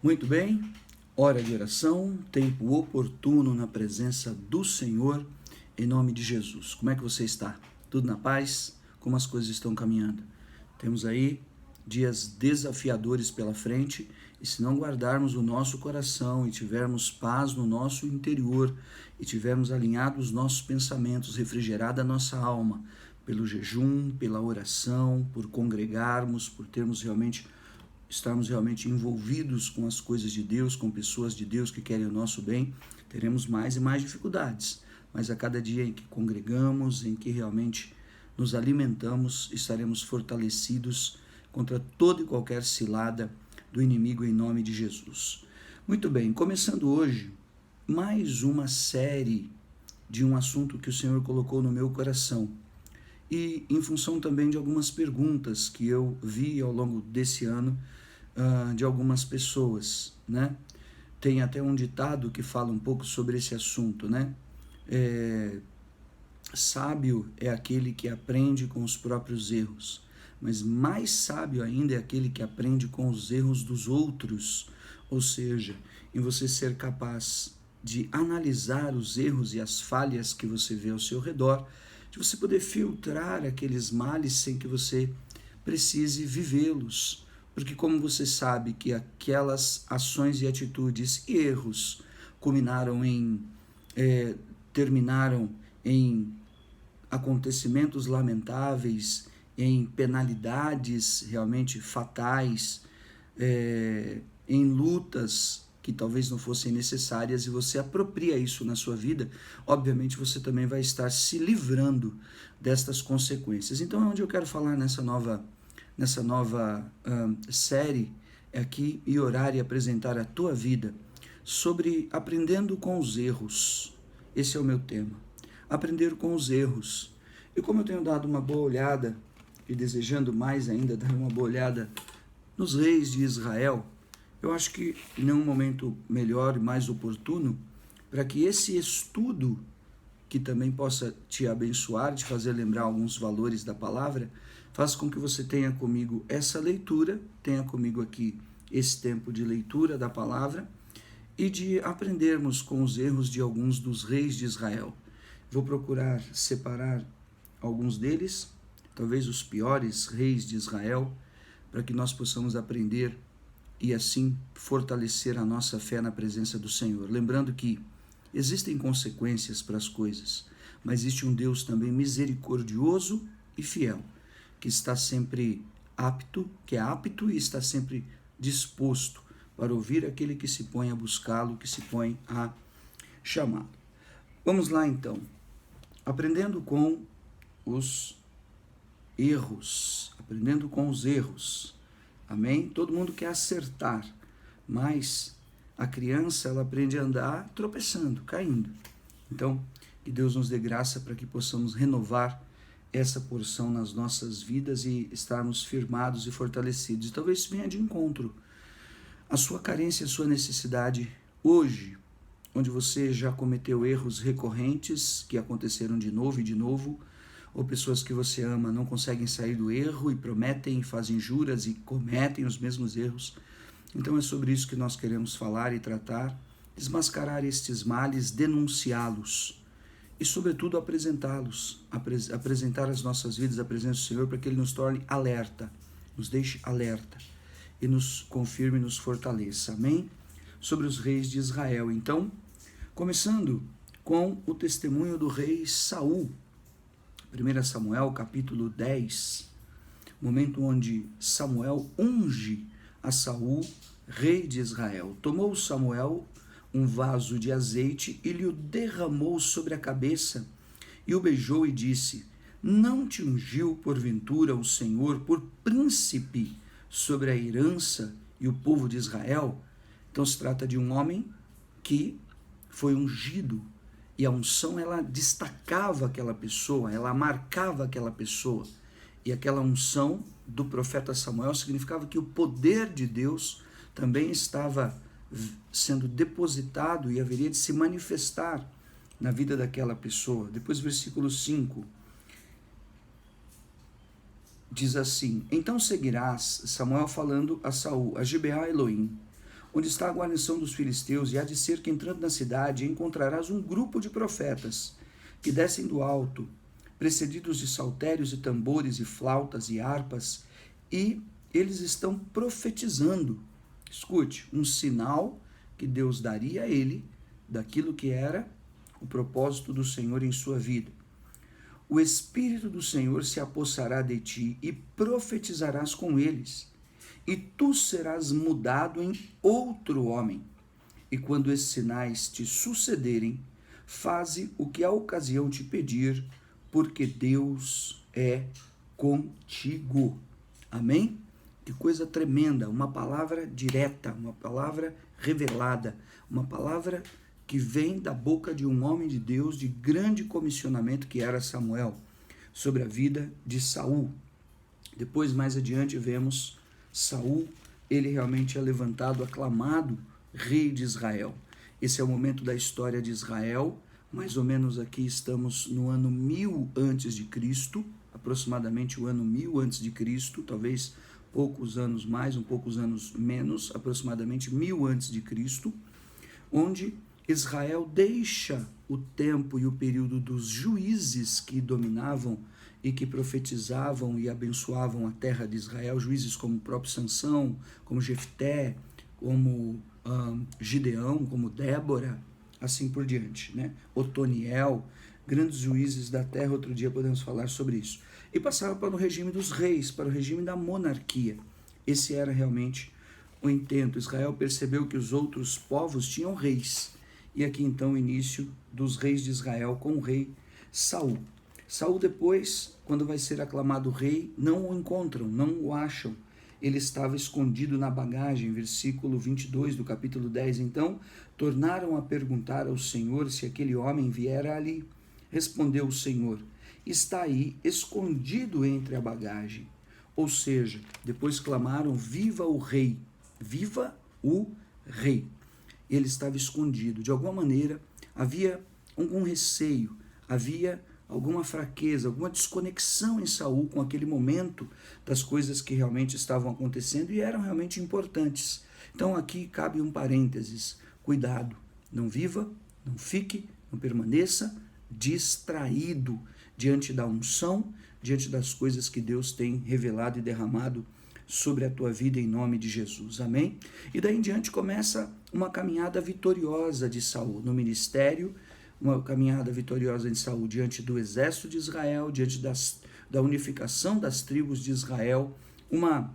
Muito bem, hora de oração, tempo oportuno na presença do Senhor, em nome de Jesus. Como é que você está? Tudo na paz? Como as coisas estão caminhando? Temos aí dias desafiadores pela frente e se não guardarmos o nosso coração e tivermos paz no nosso interior e tivermos alinhados os nossos pensamentos, refrigerada a nossa alma pelo jejum, pela oração, por congregarmos, por estarmos realmente envolvidos com as coisas de Deus, com pessoas de Deus que querem o nosso bem, teremos mais e mais dificuldades. Mas a cada dia em que congregamos, em que realmente nos alimentamos, estaremos fortalecidos contra toda e qualquer cilada do inimigo em nome de Jesus. Muito bem, começando hoje mais uma série de um assunto que o Senhor colocou no meu coração. E em função também de algumas perguntas que eu vi ao longo desse ano de algumas pessoas, né? Tem até um ditado que fala um pouco sobre esse assunto, né? Sábio é aquele que aprende com os próprios erros, mas mais sábio ainda é aquele que aprende com os erros dos outros, ou seja, em você ser capaz de analisar os erros e as falhas que você vê ao seu redor, de você poder filtrar aqueles males sem que você precise vivê-los. Porque como você sabe que aquelas ações e atitudes e erros terminaram em acontecimentos lamentáveis, em penalidades realmente fatais, em lutas que talvez não fossem necessárias, e você apropria isso na sua vida, obviamente você também vai estar se livrando destas consequências. Então é onde eu quero falar nessa nova série, aqui, e orar e apresentar a tua vida sobre aprendendo com os erros. Esse é o meu tema, aprender com os erros. E como eu tenho dado uma boa olhada, e desejando mais ainda dar uma boa olhada nos reis de Israel, eu acho que nenhum momento melhor e mais oportuno para que esse estudo, que também possa te abençoar, te fazer lembrar alguns valores da palavra, faça com que você tenha comigo essa leitura, tenha comigo aqui esse tempo de leitura da palavra e de aprendermos com os erros de alguns dos reis de Israel. Vou procurar separar alguns deles, talvez os piores reis de Israel, para que nós possamos aprender e assim fortalecer a nossa fé na presença do Senhor. Lembrando que existem consequências para as coisas, mas existe um Deus também misericordioso e fiel, que está sempre apto, que é apto e está sempre disposto para ouvir aquele que se põe a buscá-lo, que se põe a chamá-lo. Vamos lá então, aprendendo com os erros, amém? Todo mundo quer acertar, mas a criança, ela aprende a andar tropeçando, caindo. Então, que Deus nos dê graça para que possamos renovar essa porção nas nossas vidas e estarmos firmados e fortalecidos. E talvez venha de encontro a sua carência, a sua necessidade hoje, onde você já cometeu erros recorrentes que aconteceram de novo, ou pessoas que você ama não conseguem sair do erro e prometem, fazem juras e cometem os mesmos erros. Então é sobre isso que nós queremos falar e tratar, desmascarar estes males, denunciá-los e, sobretudo, apresentá-los, apresentar as nossas vidas à presença do Senhor para que Ele nos torne alerta, nos deixe alerta e nos confirme e nos fortaleça. Amém? Sobre os reis de Israel. Então, começando com o testemunho do rei Saul. 1 Samuel, capítulo 10, momento onde Samuel unge a Saul, rei de Israel. Tomou Samuel um vaso de azeite e lhe o derramou sobre a cabeça, e o beijou e disse: não te ungiu porventura o Senhor por príncipe sobre a herança e o povo de Israel? Então se trata de um homem que foi ungido, e a unção, ela destacava aquela pessoa, ela marcava aquela pessoa. E aquela unção do profeta Samuel significava que o poder de Deus também estava sendo depositado e haveria de se manifestar na vida daquela pessoa. Depois, versículo 5, diz assim: então seguirás, Samuel falando a Saul, a Gibeá Elohim, onde está a guarnição dos filisteus, e há de ser que entrando na cidade encontrarás um grupo de profetas que descem do alto, precedidos de saltérios e tambores e flautas e harpas, e eles estão profetizando. Escute, um sinal que Deus daria a ele daquilo que era o propósito do Senhor em sua vida. O Espírito do Senhor se apossará de ti e profetizarás com eles, e tu serás mudado em outro homem. E quando esses sinais te sucederem, faze o que a ocasião te pedir, porque Deus é contigo. Amém? Que coisa tremenda, uma palavra direta, uma palavra revelada, uma palavra que vem da boca de um homem de Deus de grande comissionamento, que era Samuel, sobre a vida de Saul. Depois, mais adiante, vemos Saul, ele realmente é levantado, aclamado rei de Israel. Esse é o momento da história de Israel, mais ou menos aqui estamos no ano 1000 antes de Cristo, aproximadamente o ano 1000 antes de Cristo, talvez poucos anos mais, poucos anos menos, aproximadamente 1000 antes de Cristo, onde Israel deixa o tempo e o período dos juízes que dominavam e que profetizavam e abençoavam a terra de Israel, juízes como o próprio Sansão, como Jefté, como Gideão, como Débora, assim por diante, né? Otoniel, grandes juízes da terra, outro dia podemos falar sobre isso. E passava para o regime dos reis, para o regime da monarquia. Esse era realmente o intento. Israel percebeu que os outros povos tinham reis. E aqui então o início dos reis de Israel com o rei Saul. Saul depois, quando vai ser aclamado rei, não o encontram, não o acham. Ele estava escondido na bagagem, versículo 22 do capítulo 10. Então, tornaram a perguntar ao Senhor se aquele homem viera ali. Respondeu o Senhor: está aí, escondido entre a bagagem. Ou seja, depois clamaram: viva o rei, viva o rei. Ele estava escondido. De alguma maneira, havia algum receio, havia alguma fraqueza, alguma desconexão em Saul com aquele momento das coisas que realmente estavam acontecendo e eram realmente importantes. Então aqui cabe um parênteses: cuidado, não viva, não fique, não permaneça distraído diante da unção, diante das coisas que Deus tem revelado e derramado sobre a tua vida em nome de Jesus, amém? E daí em diante começa uma caminhada vitoriosa de Saul no ministério, uma caminhada vitoriosa de Saul diante do exército de Israel, diante da unificação das tribos de Israel, uma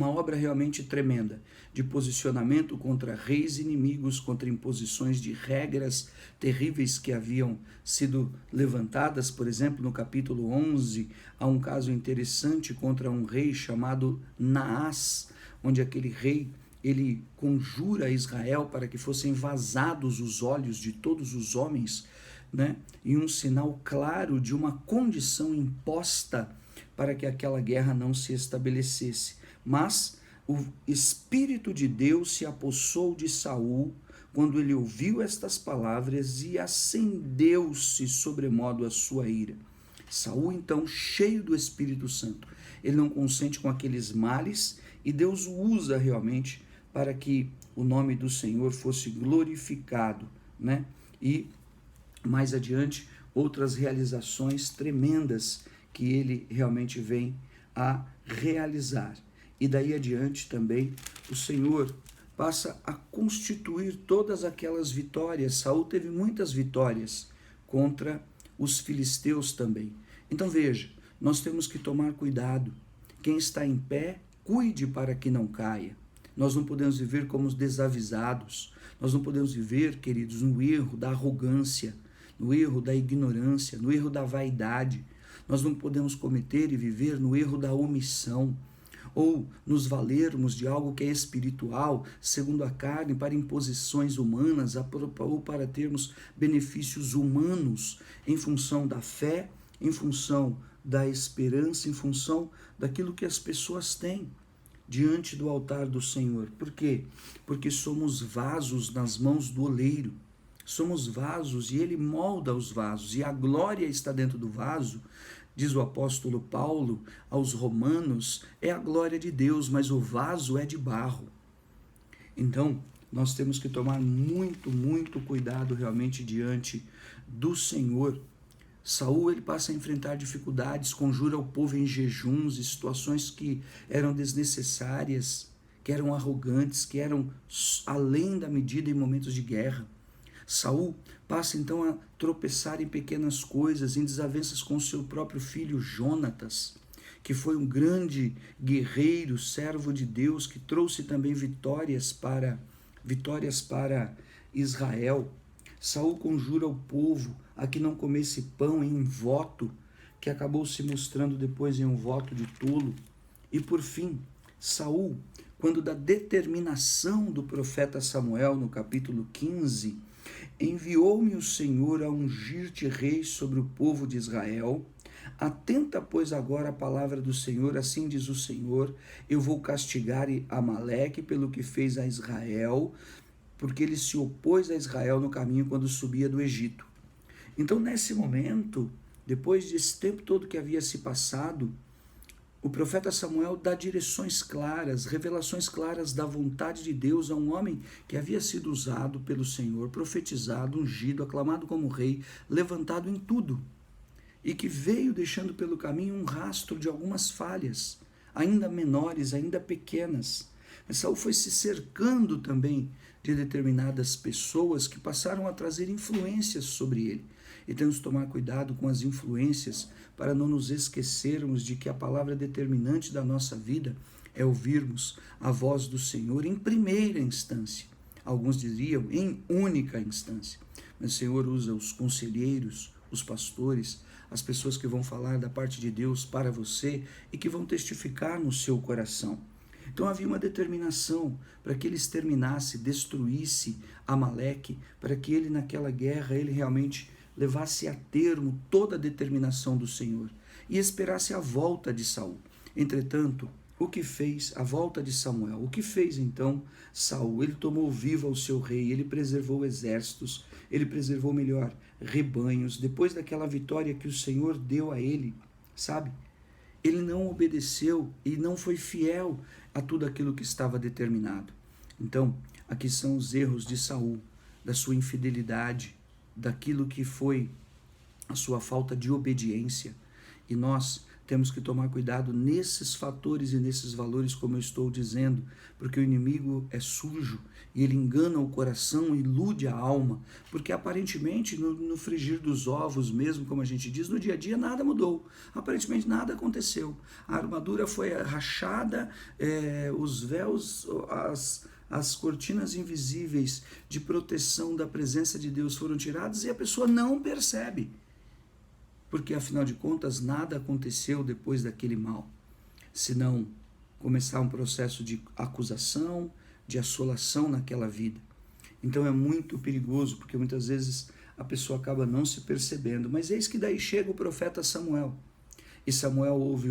obra realmente tremenda de posicionamento contra reis inimigos, contra imposições de regras terríveis que haviam sido levantadas. Por exemplo, no capítulo 11, há um caso interessante contra um rei chamado Naás, onde aquele rei, ele conjura Israel para que fossem vazados os olhos de todos os homens, né? E um sinal claro de uma condição imposta para que aquela guerra não se estabelecesse. Mas o Espírito de Deus se apossou de Saul quando ele ouviu estas palavras e acendeu-se sobremodo a sua ira. Saul, então, cheio do Espírito Santo, ele não consente com aqueles males e Deus o usa realmente para que o nome do Senhor fosse glorificado, né? E mais adiante, outras realizações tremendas que ele realmente vem a realizar. E daí adiante também o Senhor passa a constituir todas aquelas vitórias. Saul teve muitas vitórias contra os filisteus também. Então veja, nós temos que tomar cuidado. Quem está em pé, cuide para que não caia. Nós não podemos viver como os desavisados. Nós não podemos viver, queridos, no erro da arrogância, no erro da ignorância, no erro da vaidade. Nós não podemos cometer e viver no erro da omissão, ou nos valermos de algo que é espiritual, segundo a carne, para imposições humanas, ou para termos benefícios humanos em função da fé, em função da esperança, em função daquilo que as pessoas têm diante do altar do Senhor. Por quê? Porque somos vasos nas mãos do oleiro. Somos vasos e ele molda os vasos, e a glória está dentro do vaso. Diz o apóstolo Paulo aos Romanos, é a glória de Deus, mas o vaso é de barro. Então, nós temos que tomar muito, muito cuidado realmente diante do Senhor. Saul, ele passa a enfrentar dificuldades, conjura o povo em jejuns e situações que eram desnecessárias, que eram arrogantes, que eram além da medida em momentos de guerra. Saul passa então a tropeçar em pequenas coisas, em desavenças com seu próprio filho Jonatas, que foi um grande guerreiro, servo de Deus, que trouxe também vitórias para Israel. Saul conjura o povo a que não comesse pão em um voto, que acabou se mostrando depois em um voto de tolo. E por fim, Saul, quando da determinação do profeta Samuel, no capítulo 15, enviou-me o Senhor a ungir-te rei sobre o povo de Israel. Atenta, pois, agora a palavra do Senhor, assim diz o Senhor: eu vou castigar Amaleque pelo que fez a Israel, porque ele se opôs a Israel no caminho quando subia do Egito. Então, nesse momento, depois desse tempo todo que havia se passado, o profeta Samuel dá direções claras, revelações claras da vontade de Deus a um homem que havia sido usado pelo Senhor, profetizado, ungido, aclamado como rei, levantado em tudo, e que veio deixando pelo caminho um rastro de algumas falhas, ainda menores, ainda pequenas. Mas Saul foi se cercando também de determinadas pessoas que passaram a trazer influências sobre ele. E temos que tomar cuidado com as influências para não nos esquecermos de que a palavra determinante da nossa vida é ouvirmos a voz do Senhor em primeira instância. Alguns diriam em única instância. Mas o Senhor usa os conselheiros, os pastores, as pessoas que vão falar da parte de Deus para você e que vão testificar no seu coração. Então havia uma determinação para que ele exterminasse, destruísse Amaleque, para que ele naquela guerra, ele realmente levasse a termo toda a determinação do Senhor e esperasse a volta de Saul. Entretanto, o que fez a volta de Samuel? O que fez então Saul? Ele tomou vivo ao seu rei, ele preservou exércitos, ele preservou melhor rebanhos, depois daquela vitória que o Senhor deu a ele, sabe? Ele não obedeceu e não foi fiel a tudo aquilo que estava determinado. Então, aqui são os erros de Saul, da sua infidelidade, daquilo que foi a sua falta de obediência. E nós temos que tomar cuidado nesses fatores e nesses valores, como eu estou dizendo, porque o inimigo é sujo e ele engana o coração, ilude a alma, porque aparentemente no frigir dos ovos mesmo, como a gente diz, no dia a dia nada mudou, aparentemente nada aconteceu. A armadura foi rachada, os véus, as cortinas invisíveis de proteção da presença de Deus foram tiradas e a pessoa não percebe. Porque, afinal de contas, nada aconteceu depois daquele mal, senão começar um processo de acusação, de assolação naquela vida. Então é muito perigoso, porque muitas vezes a pessoa acaba não se percebendo. Mas eis que daí chega o profeta Samuel. E Samuel ouve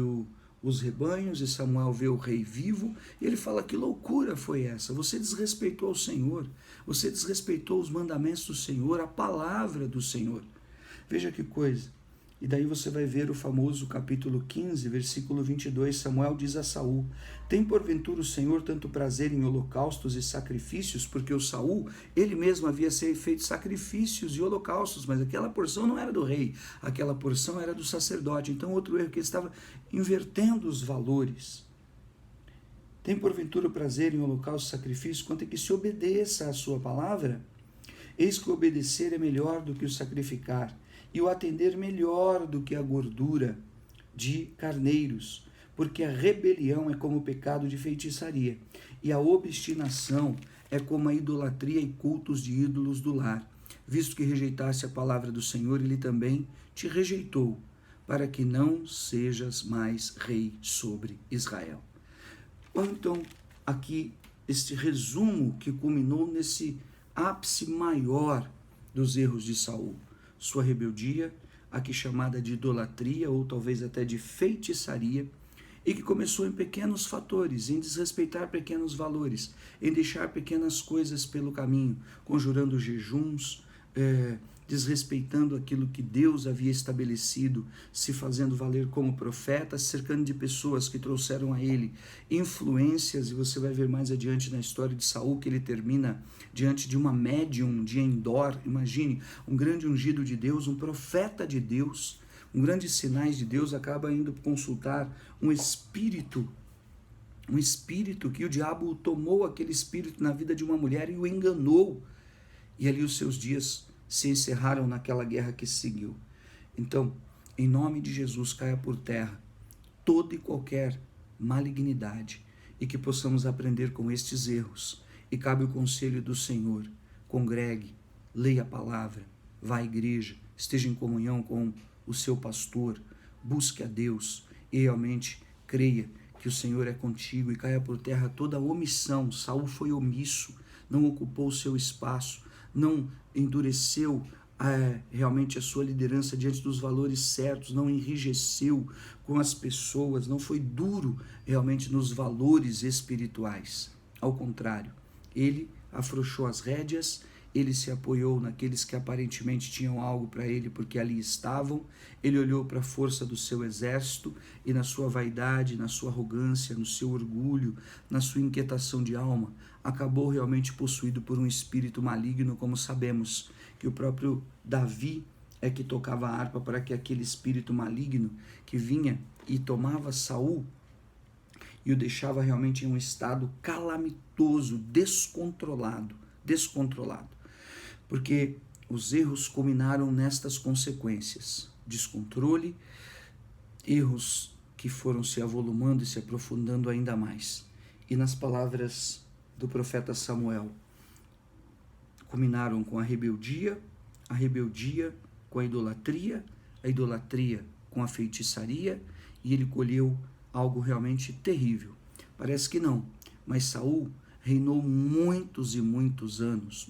os rebanhos, e Samuel vê o rei vivo, e ele fala: que loucura foi essa? Você desrespeitou o Senhor, você desrespeitou os mandamentos do Senhor, a palavra do Senhor. Veja que coisa. E daí você vai ver o famoso capítulo 15, versículo 22, Samuel diz a Saul: tem porventura o Senhor tanto prazer em holocaustos e sacrifícios? Porque o Saul, ele mesmo havia feito sacrifícios e holocaustos, mas aquela porção não era do rei, aquela porção era do sacerdote. Então outro erro, que ele estava invertendo os valores. Tem porventura prazer em holocaustos e sacrifícios, quanto é que se obedeça à sua palavra? Eis que obedecer é melhor do que o sacrificar, e o atender melhor do que a gordura de carneiros, porque a rebelião é como o pecado de feitiçaria, e a obstinação é como a idolatria e cultos de ídolos do lar. Visto que rejeitaste a palavra do Senhor, ele também te rejeitou, para que não sejas mais rei sobre Israel. Então, aqui, este resumo que culminou nesse ápice maior dos erros de Saul. Sua rebeldia, aqui chamada de idolatria ou talvez até de feitiçaria, e que começou em pequenos fatores, em desrespeitar pequenos valores, em deixar pequenas coisas pelo caminho, conjurando jejuns, desrespeitando aquilo que Deus havia estabelecido, se fazendo valer como profeta, cercando de pessoas que trouxeram a ele influências, e você vai ver mais adiante na história de Saul que ele termina diante de uma médium de Endor. Imagine, um grande ungido de Deus, um profeta de Deus, um grande sinais de Deus, acaba indo consultar um espírito que o diabo tomou aquele espírito na vida de uma mulher e o enganou, e ali os seus dias se encerraram naquela guerra que seguiu. Então, em nome de Jesus, caia por terra toda e qualquer malignidade, e que possamos aprender com estes erros. E cabe o conselho do Senhor: congregue, leia a palavra, vá à igreja, esteja em comunhão com o seu pastor, busque a Deus e realmente creia que o Senhor é contigo, e caia por terra toda omissão. Saul foi omisso, não ocupou o seu espaço, não endureceu realmente a sua liderança diante dos valores certos, não enrijeceu com as pessoas, não foi duro realmente nos valores espirituais. Ao contrário, ele afrouxou as rédeas, ele se apoiou naqueles que aparentemente tinham algo para ele porque ali estavam, ele olhou para a força do seu exército e na sua vaidade, na sua arrogância, no seu orgulho, na sua inquietação de alma, acabou realmente possuído por um espírito maligno, como sabemos que o próprio Davi é que tocava a harpa para que aquele espírito maligno que vinha e tomava Saul e o deixava realmente em um estado calamitoso, descontrolado. Porque os erros culminaram nestas consequências: descontrole, erros que foram se avolumando e se aprofundando ainda mais. E nas palavras do profeta Samuel, culminaram com a rebeldia com a idolatria com a feitiçaria, e ele colheu algo realmente terrível. Parece que não, mas Saul reinou muitos e muitos anos,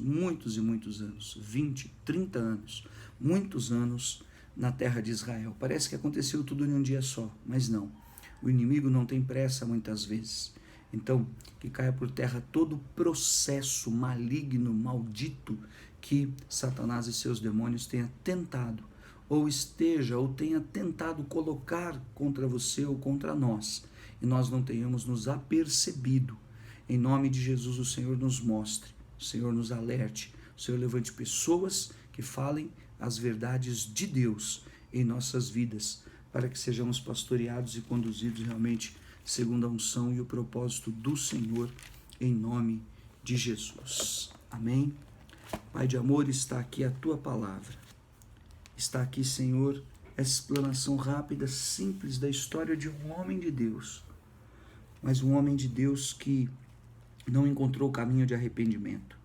20, 30 anos, muitos anos na terra de Israel. Parece que aconteceu tudo em um dia só, mas não. O inimigo não tem pressa muitas vezes. Então, que caia por terra todo processo maligno, maldito, que Satanás e seus demônios tenha tentado, ou tenha tentado colocar contra você ou contra nós, e nós não tenhamos nos apercebido. Em nome de Jesus, o Senhor nos mostre, o Senhor nos alerte, o Senhor levante pessoas que falem as verdades de Deus em nossas vidas, para que sejamos pastoreados e conduzidos realmente segundo a unção e o propósito do Senhor, em nome de Jesus. Amém? Pai de amor, está aqui a Tua palavra. Está aqui, Senhor, essa explanação rápida, simples da história de um homem de Deus, mas um homem de Deus que não encontrou caminho de arrependimento,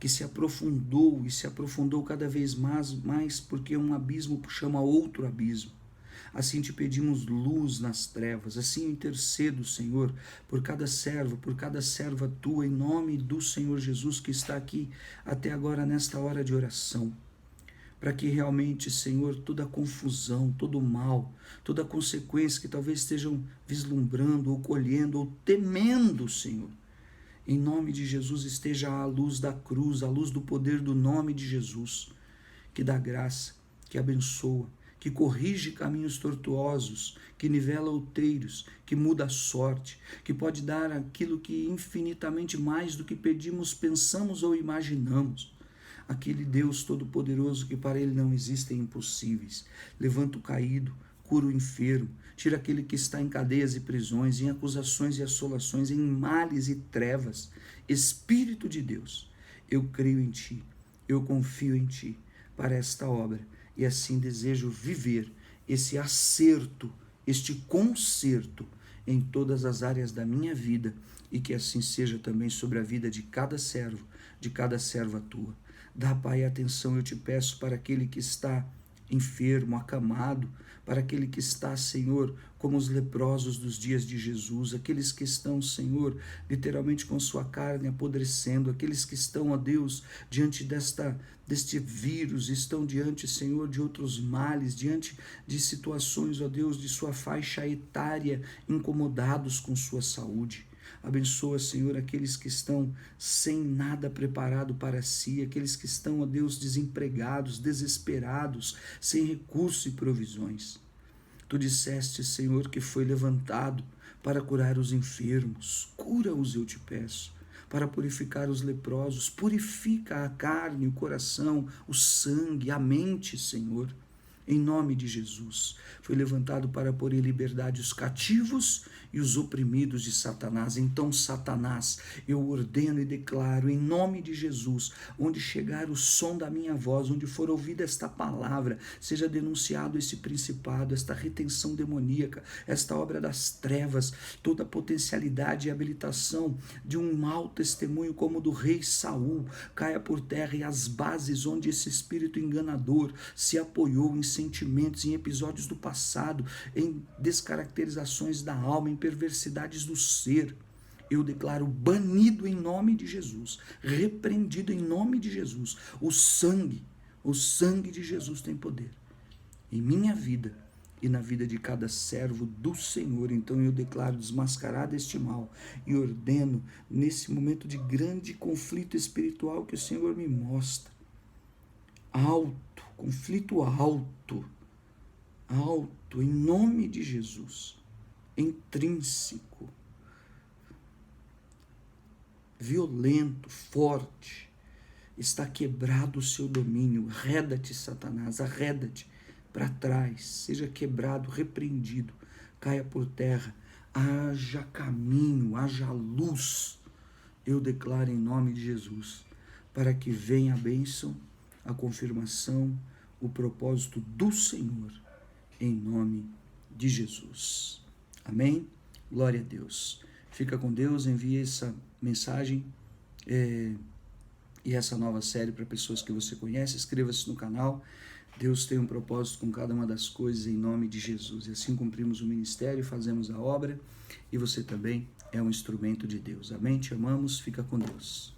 que se aprofundou cada vez mais porque um abismo chama outro abismo. Assim te pedimos luz nas trevas, assim eu intercedo, Senhor, por cada servo, por cada serva tua, em nome do Senhor Jesus, que está aqui até agora nesta hora de oração, para que realmente, Senhor, toda confusão, todo mal, toda consequência que talvez estejam vislumbrando ou colhendo ou temendo, Senhor, em nome de Jesus, esteja à luz da cruz, à luz do poder do nome de Jesus, que dá graça, que abençoa, que corrige caminhos tortuosos, que nivela outeiros, que muda a sorte, que pode dar aquilo que infinitamente mais do que pedimos, pensamos ou imaginamos. Aquele Deus todo-poderoso que para ele não existem impossíveis. Levanta o caído, cura o enfermo, tira aquele que está em cadeias e prisões, em acusações e assolações, em males e trevas. Espírito de Deus, eu creio em Ti, eu confio em Ti para esta obra, e assim desejo viver esse acerto, este conserto em todas as áreas da minha vida, e que assim seja também sobre a vida de cada servo, de cada serva Tua. Dá, Pai, atenção, eu te peço, para aquele que está enfermo, acamado, para aquele que está, Senhor, como os leprosos dos dias de Jesus, aqueles que estão, Senhor, literalmente com sua carne apodrecendo, aqueles que estão, ó Deus, diante deste vírus, estão diante, Senhor, de outros males, diante de situações, ó Deus, de sua faixa etária, incomodados com sua saúde. Abençoa, Senhor, aqueles que estão sem nada preparado para si, aqueles que estão, ó Deus, desempregados, desesperados, sem recursos e provisões. Tu disseste, Senhor, que foi levantado para curar os enfermos. Cura-os, eu te peço, para purificar os leprosos. Purifica a carne, o coração, o sangue, a mente, Senhor. Em nome de Jesus. Foi levantado para pôr em liberdade os cativos e os oprimidos de Satanás. Então, Satanás, eu ordeno e declaro em nome de Jesus, onde chegar o som da minha voz, onde for ouvida esta palavra, seja denunciado esse principado, esta retenção demoníaca, esta obra das trevas, toda a potencialidade e habilitação de um mau testemunho como o do rei Saul, caia por terra, e as bases onde esse espírito enganador se apoiou em sentimentos, em episódios do passado, em descaracterizações da alma, em perversidades do ser, eu declaro banido em nome de Jesus, repreendido em nome de Jesus. O sangue de Jesus tem poder em minha vida e na vida de cada servo do Senhor. Então eu declaro desmascarado este mal e ordeno, nesse momento de grande conflito espiritual que o Senhor me mostra, conflito alto, em nome de Jesus, intrínseco, violento, forte, está quebrado o seu domínio. Arreda-te, Satanás, arreda-te para trás, seja quebrado, repreendido, caia por terra, haja caminho, haja luz. Eu declaro em nome de Jesus, para que venha a bênção, a confirmação, o propósito do Senhor, em nome de Jesus. Amém? Glória a Deus. Fica com Deus, envie essa mensagem e essa nova série para pessoas que você conhece. Inscreva-se no canal. Deus tem um propósito com cada uma das coisas, em nome de Jesus. E assim cumprimos o ministério, fazemos a obra, e você também é um instrumento de Deus. Amém? Te amamos, fica com Deus.